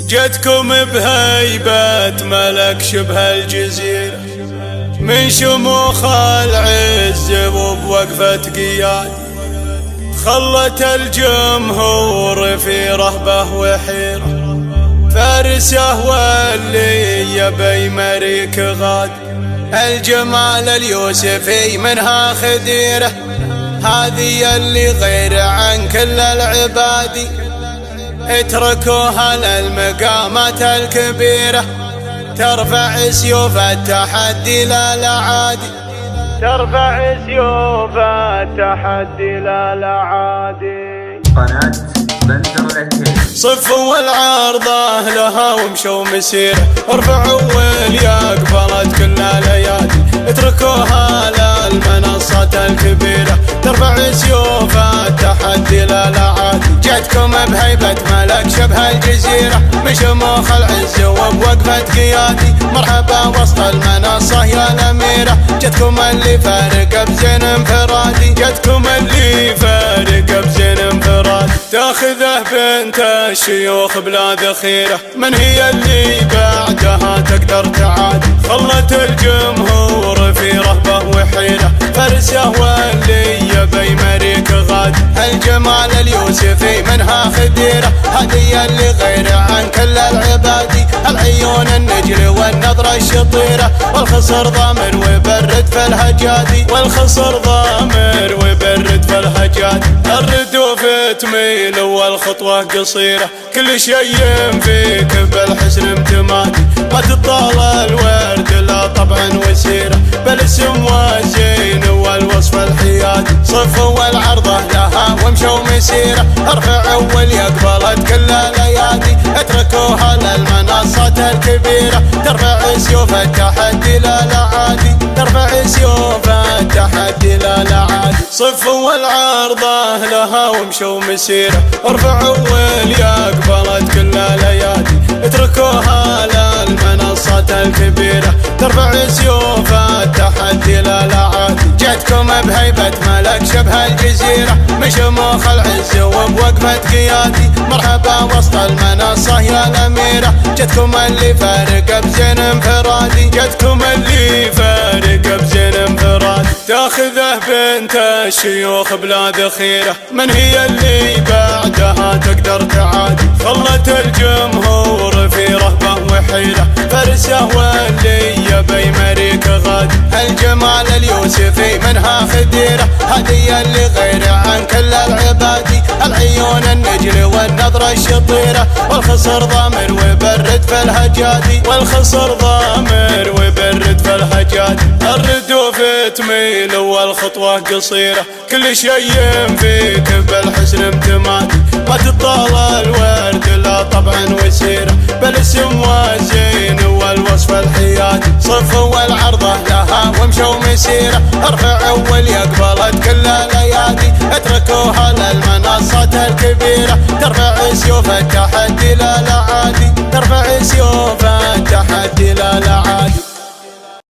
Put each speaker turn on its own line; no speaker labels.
جتكم بهيبة ملك شبه الجزيرة، من شموخ العز وبوقفة قياد خلت الجمهور في رهبة وحيرة. فارسه واللي يبي مريك غاد، الجمال اليوسفي منها خديرة، هذه اللي غير عن كل العباد اتركوها للمقامات الكبيرة، ترفع سيوف التحدي لا العادي، ترفع سيوف التحدي لا العادي.
قناة بندر العتيبي
صفوا العارضة لها ومشوا مسيرة، ارفعوا واليا قبلت كل ليالي، اتركوها للمنصات الكبيرة، ترفع سيوف التحدي لا العادي. جتكم بهيبة ملك شبه الجزيرة، من شموخ العز وبوقفة قيادي، مرحبا وسط المنصة يا الأميرة، جتكم اللي فارق بزين انفرادي، جتكم اللي فارق بزين انفرادي. تاخذه بنت الشيوخ بلا ذخيرة، من هي اللي بعدها تقدر تعادي، خلت الجمهور في رهبة وحيرة، فارسه واللي يبي مريك غاد، الجمال اليوسفي منها خديرة، هذه اللي غير عن كل العباد، العيون النجل والنظرة الشطيرة، والخصر ضامر وبرد في الهجادي، والخصر ضامر وبرد في الهجادي. الردوف تميل والخطوة قصيرة، كل شيء فيك بالحسن امتمادي، ما تطال الورد لا طبعا وسيرة، بالاسم والزين والوصف الحيادي، صفوا العرضة لها ومشوا مسيرة، ارفعوا واللي قبلت كل ليادي، اتركوها للمنصات الكبيرة، ترفع سيوف التحدي لا العادي، ترفع سيوف التحدي لا العادي. صفوا العارضة لها ومشوا مسيرة، ارفعوا واللي قبلت كل ليادي، اتركوها للمنصات الكبيرة، ترفع سيوف التحدي لا العادي. جتكم بهيبة ملك شبه الجزيرة، من شموخ العز وبوقفة قيادي، مرحبا وسط المنصة يا الأميرة، جتكم اللي فارق بزين انفرادي، جتكم اللي فارق بزين انفرادي. تاخذه بنت الشيوخ بلا ذخيرة، من هي اللي بعدها تقدر تعادي، خلت الجمهور في رهبة وحيرة، فارسه واللي يبي مريك غاد، الجمال اليوسفي منها خديرة، هذه اللي غير عن كل العباد، العيون النجل والنظرة الشطيرة، والخصر ضامر وبرد في الهجادي، والخصر ضامر وبرد في الهجادي. الردوف تميل والخطوة قصيرة، كل شيء فيك بالحسن امتمادي، ما تطال الورد لا طبعا وسيرة، بالاسم والزين والوصف الحيادي، صفوا العرضة لها ومشوا مسيرة، ارفعوا واللي قبلت كل ليادي، اتركوها للمنصات الكبيرة، ترفع سيوف التحدي لا العادي، ترفع سيوف التحدي لا العادي.